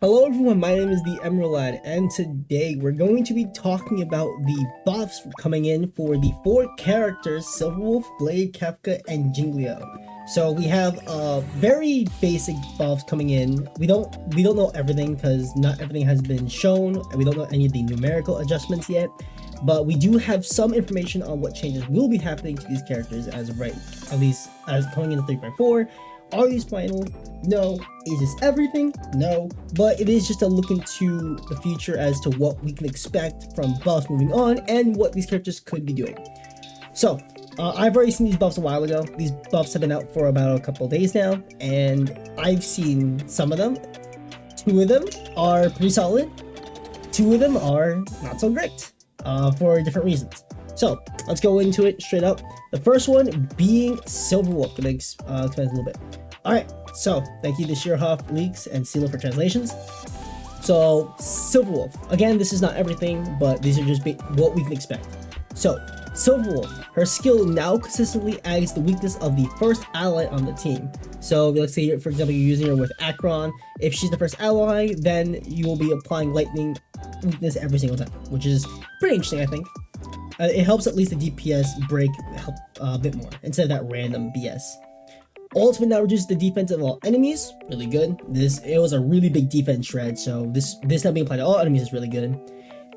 Hello everyone, my name is the Emerald Lad, and today we're going to be talking about the buffs coming in for the four characters Silverwolf, Blade, Kafka, and Jingliu. So we have very basic buffs coming in. We don't know everything because not everything has been shown, and we don't know any of the numerical adjustments yet. But we do have some information on what changes will be happening to these characters as of right, at least as coming into 3.4. Are these final? No. Is this everything? No. But it is just a look into the future as to what we can expect from buffs moving on and what these characters could be doing. So, I've already seen these buffs a while ago. These buffs have been out for about a couple of days now, and I've seen some of them. Two of them are pretty solid. Two of them are not so great, for different reasons. So, let's go into it straight up. The first one being Silverwolf. Gonna expand a little bit. Alright, so thank you to Sheerhoff Leaks and Sealer for translations. So, Silverwolf. Again, this is not everything, but these are just what we can expect. So, Silverwolf. Her skill now consistently adds the weakness of the first ally on the team. So, let's say, for example, you're using her with Akron. If she's the first ally, then you will be applying lightning weakness every single time, which is pretty interesting, I think. It helps at least the DPS break help a bit more instead of that random BS. Ultimate now reduces the defense of all enemies. Really good. It was a really big defense shred, so this now being applied to all enemies is really good.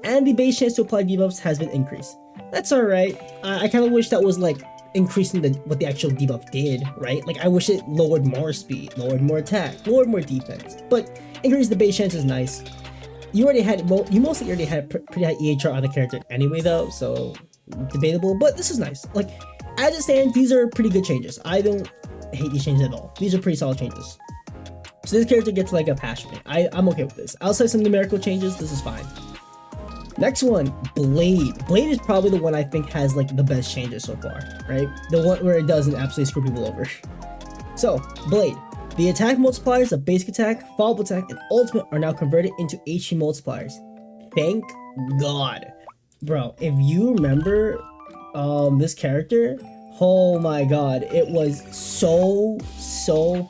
And the base chance to apply debuffs has been increased. That's alright. I kind of wish that was like increasing what the actual debuff did, right? Like I wish it lowered more speed, lowered more attack, lowered more defense. But increasing the base chance is nice. You mostly already had pretty high EHR on the character anyway though, so debatable, but this is nice. Like, as it stands, these are pretty good changes. I don't hate these changes at all. These are pretty solid changes. So this character gets like a pass for me. I'm okay with this. Outside some numerical changes, this is fine. Next one, Blade. Blade is probably the one I think has like the best changes so far, right? The one where it doesn't absolutely screw people over. So, Blade. The attack multipliers of basic attack, follow-up attack, and ultimate are now converted into HP multipliers. Thank God. Bro, if you remember this character, oh my god, it was so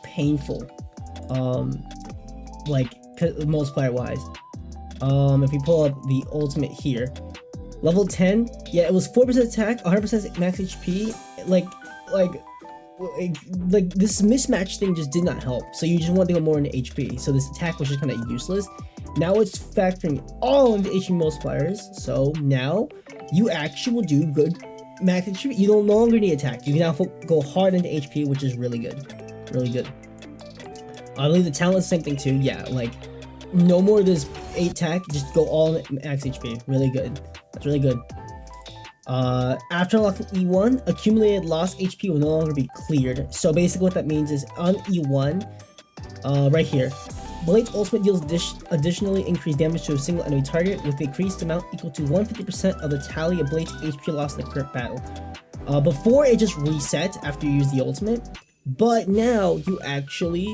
painful. Like multiplier wise. If you pull up the ultimate here, level 10, yeah, it was 4% attack, 100% max HP. Like this mismatch thing just did not help, so you just want to go more into HP, so this attack was just kind of useless. Now it's factoring all into HP multipliers, so now you actually will do good max HP. You don't no longer need attack, you can now go hard into HP, which is really good. I believe the talent is the same thing too. Yeah, like no more of this 8 attack, just go all in max HP. Really good. That's really good. After unlocking E1, accumulated lost HP will no longer be cleared. So basically what that means is on E1, right here, Blade's ultimate deals additionally increased damage to a single enemy target with the increased amount equal to 150% of the tally of Blade's HP lost in the current battle. Before it just reset after you use the ultimate, but now you actually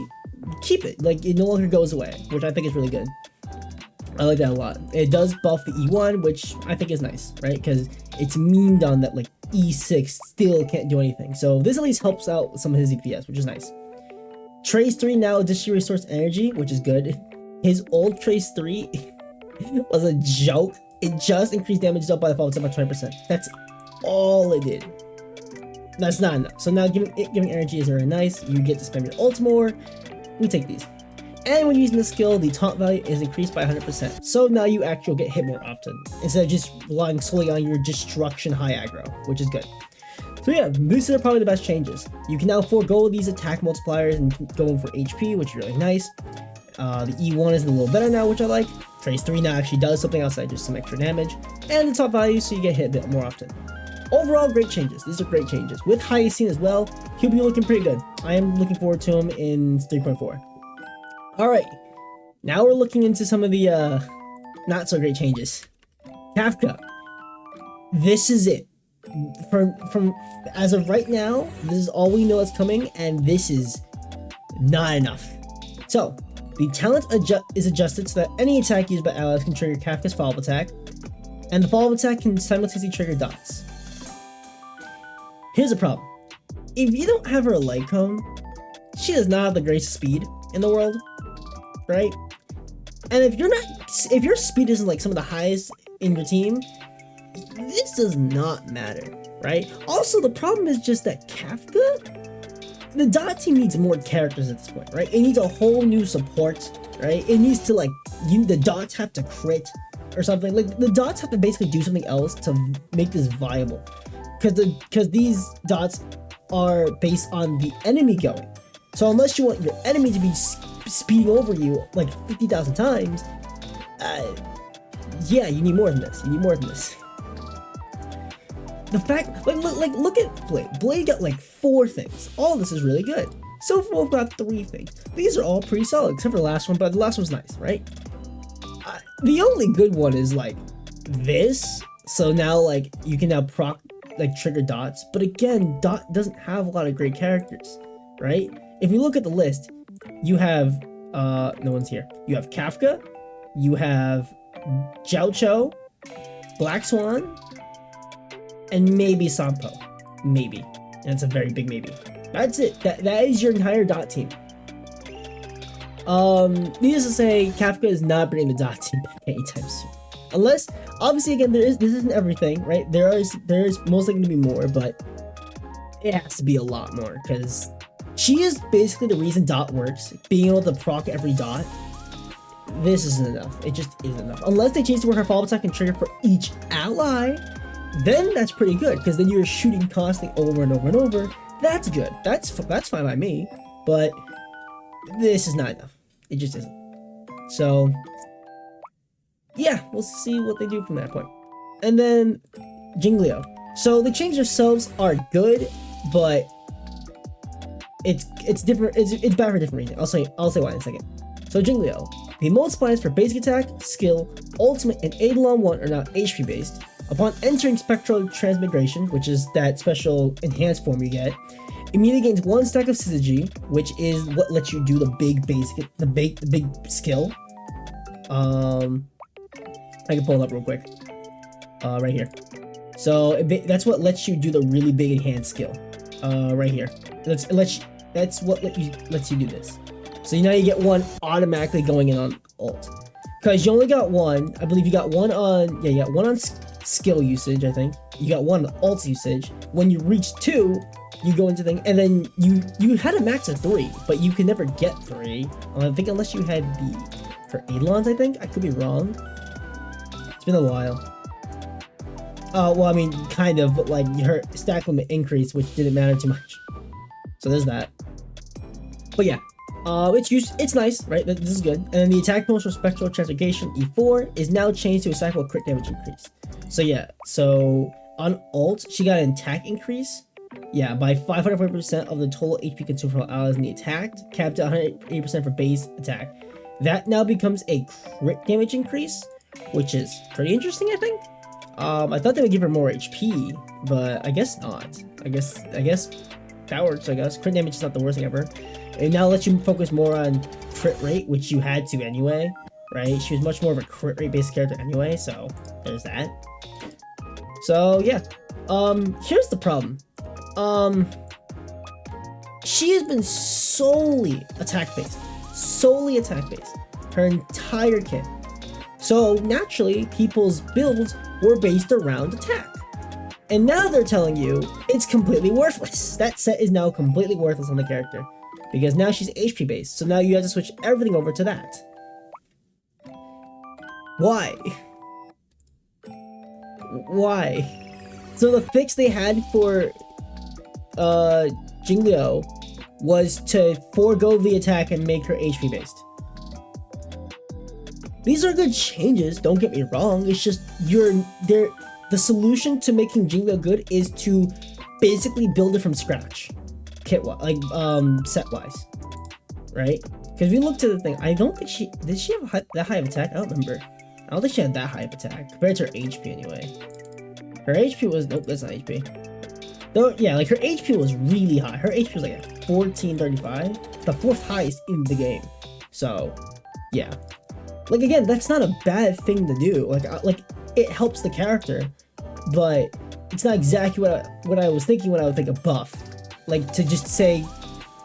keep it. Like it no longer goes away, which I think is really good. I like that a lot. It does buff the E1, which I think is nice, right? Because it's memed on that like E6 still can't do anything. So this at least helps out some of his DPS, which is nice. Trace 3 now additionally restores energy, which is good. His old Trace 3 was a joke. It just increased damage up by the fall by 20%. That's all it did. That's not enough. So now giving energy is very nice. You get to spend your ults more. We take these. And when using the skill, the taunt value is increased by 100%. So now you actually get hit more often, instead of just relying solely on your destruction high aggro, which is good. So yeah, these are probably the best changes. You can now forego these attack multipliers and go in for HP, which is really nice. The E1 is a little better now, which I like. Trace 3 now actually does something outside just some extra damage. And the top value, so you get hit a bit more often. Overall, great changes. These are great changes. With Hyacinth as well, he'll be looking pretty good. I am looking forward to him in 3.4. Alright, now we're looking into some of the not so great changes. Kafka. This is it. From as of right now, this is all we know is coming, and this is not enough. So, the talent is adjusted so that any attack used by allies can trigger Kafka's follow-up attack, and the follow-up attack can simultaneously trigger dots. Here's the problem. If you don't have her light cone, she does not have the greatest speed in the world. Right? And if your speed isn't like some of the highest in your team, this does not matter, right? Also, the problem is just that Kafka, the dot team needs more characters at this point, right? It needs a whole new support, right? It needs to like, the dots have to crit or something. Like the dots have to basically do something else to make this viable, because these dots are based on the enemy going. So unless you want your enemy to be speeding over you like 50,000 times, yeah, you need more than this. You need more than this. The fact, look at Blade. Blade got like 4 things. All of this is really good. Silverwolf got 3 things. These are all pretty solid, except for the last one, but the last one's nice, right? The only good one is like this. So now like you can now proc like trigger dots, but again, dot doesn't have a lot of great characters, right? If you look at the list, you have no one's here. You have Kafka, you have Jiao Cho, Black Swan, and maybe Sampo. Maybe. And it's a very big maybe. That's it. That is your entire dot team. Needless to say, Kafka is not bringing the dot team back anytime soon. Unless, obviously, again, this isn't everything, right? There is most likely to be more, but it has to be a lot more, because she is basically the reason dot works. Being able to proc every dot, this isn't enough. It just isn't enough. Unless they change to where her follow-up attack can trigger for each ally, then that's pretty good, because then you're shooting constantly over and over and over. That's good. That's fine by me, but this is not enough. It just isn't. So, yeah, we'll see what they do from that point. And then, Jingliu. So, the changes themselves are good, but it's different. It's bad for a different reason. I'll say why in a second. So, Jingliu. The multipliers for basic attack, skill, ultimate, and Eidolon 1 are now HP based. Upon entering Spectral Transmigration, which is that special enhanced form you get, immediately gains 1 stack of synergy, which is what lets you do the big skill. I can pull it up real quick. Right here. So that's what lets you do the really big enhanced skill. Right here. That's what lets you do this. So now you get 1 automatically going in on ult. Because you only got 1. I believe you got 1 on. Yeah, you got 1 on skill usage. I think you got 1 on ult usage. When you reach 2. You go into thing, and then you had a max of 3, but you can never get 3. I think unless you had her Eidolons, I think. I could be wrong. It's been a while. Well, I mean, kind of, but like her stack limit increased, which didn't matter too much. So there's that. But yeah, it's nice, right? This is good. And then the attack bonus for Spectral Transmigration E4 is now changed to a cycle crit damage increase. So yeah, so on ult, she got an attack increase. Yeah, by 540% of the total HP consumed from allies in the attack, capped at 180% for base attack. That now becomes a crit damage increase, which is pretty interesting, I think. I thought they would give her more HP, but I guess not. I guess that works, I guess. Crit damage is not the worst thing ever. It now lets you focus more on crit rate, which you had to anyway, right? She was much more of a crit rate based character anyway, so there's that. So yeah, here's the problem. She has been solely attack based her entire kit. So naturally, people's builds were based around attack. And now they're telling you it's completely worthless. That set is now completely worthless on the character, because now she's HP based. So now you have to switch everything over to that. Why? So the fix they had for Jingliu was to forego the attack and make her HP based. These are good changes, don't get me wrong. It's just the solution to making Jingliu good is to basically build it from scratch, set wise, right? Because we look to the thing, I don't think did she have that high of attack? I don't remember. I don't think she had that high of attack compared to her HP anyway. Her HP was nope, that's not HP. Though, yeah, like her HP was really high. Her HP was like at 1435, the 4th highest in the game. So, yeah. Like again, that's not a bad thing to do. Like it helps the character, but it's not exactly what I was thinking when I would think of buff. Like to just say,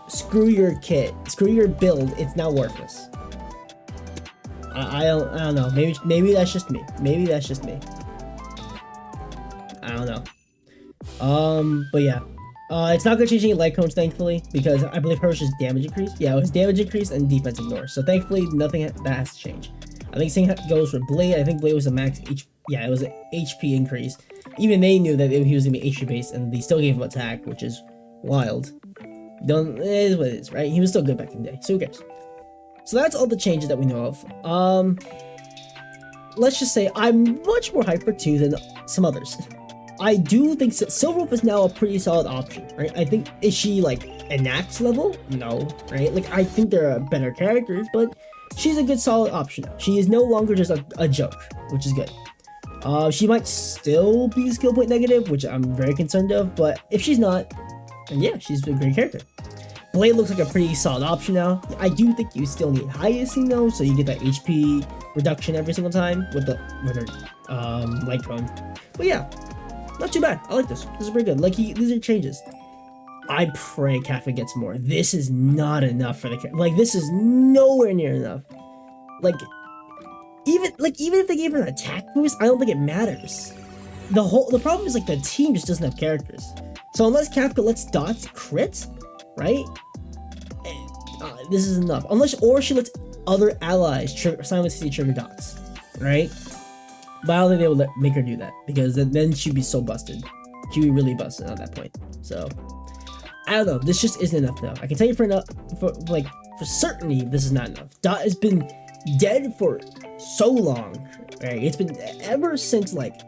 screw your kit, screw your build, it's now worthless. I don't know. Maybe that's just me. Maybe that's just me. I don't know. But yeah. It's not gonna change any light cones, thankfully, because I believe hers just damage increase. Yeah, it was damage increase and defense ignore. So thankfully, nothing that has to change. I think same goes for Blade. I think Blade was a max yeah, it was an HP increase. Even they knew that he was gonna be HP based, and they still gave him attack, which is wild. It is what it is, right? He was still good back in the day, so who cares? So that's all the changes that we know of. Let's just say I'm much more hyped for 2 than some others. I do think Silverwolf is now a pretty solid option, right? I think, is she like an axe level? No, right? Like, I think there are better characters, but she's a good solid option now. She is no longer just a joke, which is good. She might still be skill point negative, which I'm very concerned of, but if she's not, then yeah, she's a great character. Blade looks like a pretty solid option now. I do think you still need highesting though, so you get that HP reduction every single time with her light cone. But yeah, not too bad. I like this. This is pretty good. Like, these are changes. I pray Kafka gets more. This is not enough for the character. Like, this is nowhere near enough. Like, even if they gave her an attack boost, I don't think it matters. The problem is, like, the team just doesn't have characters. So unless Kafka lets dots crit, right? This is enough. Or she lets other allies simultaneously trigger dots, right? But I don't think they would make her do that, because then she'd be so busted. She'd be really busted at that point. So I don't know. This just isn't enough now. I can tell you for certainty, this is not enough. Dot has been dead for so long, right? It's been ever since like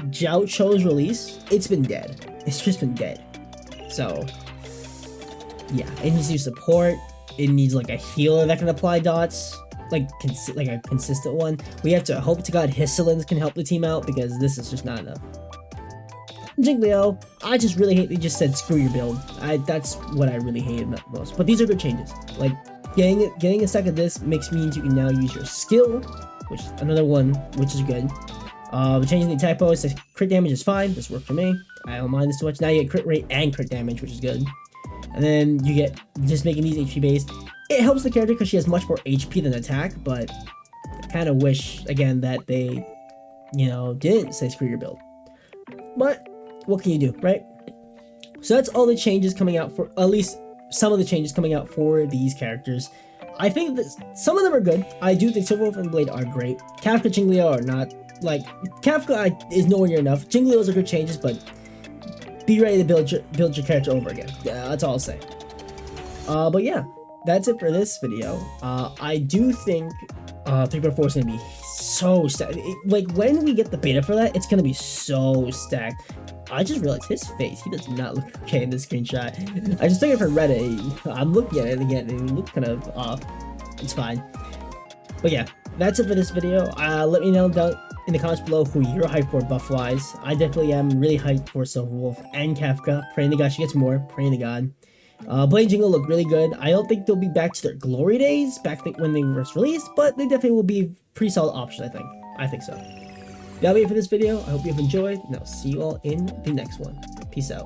Jiao Cho's release. It's been dead. It's just been dead. So yeah, it needs new support. It needs like a healer that can apply dots, like a consistent one. We have to hope to God Hisselins can help the team out, because this is just not enough. Jingliu, I just really hate they just said screw your build. That's what I really hated most. But these are good changes. Like getting a stack of this means you can now use your skill, which is another one, which is good. Changing the attack bonus to crit damage is fine. This worked for me. I don't mind this too much. Now you get crit rate and crit damage, which is good. And then you get just making these HP based. It helps the character because she has much more HP than attack, but I kind of wish, again, that they, didn't say screw your build. But what can you do, right? So that's all the changes coming out for, at least some of the changes coming out for these characters. I think that some of them are good. I do think Silverwolf and Blade are great. Kafka, Jingliu are not. Like, Kafka is nowhere near enough. Jingliu's are good changes, but be ready to build your character over again. Yeah, that's all I'll say. But yeah, that's it for this video. I do think 3.4 is gonna be so stacked. Like, when we get the beta for that, it's gonna be so stacked. I just realized his face. He does not look okay in this screenshot. I just took it from Reddit. I'm looking at it again, and it looks kind of off. It's fine. But yeah, that's it for this video. Let me know down in the comments below who you're hyped for buff-wise. I definitely am really hyped for Silverwolf and Kafka. Praying to God she gets more. Praying to God. Blade and Jingle look really good. I don't think they'll be back to their glory days, when they were first released, but they definitely will be pretty solid options, I think. I think so. That'll be it for this video. I hope you've enjoyed, and I'll see you all in the next one. Peace out.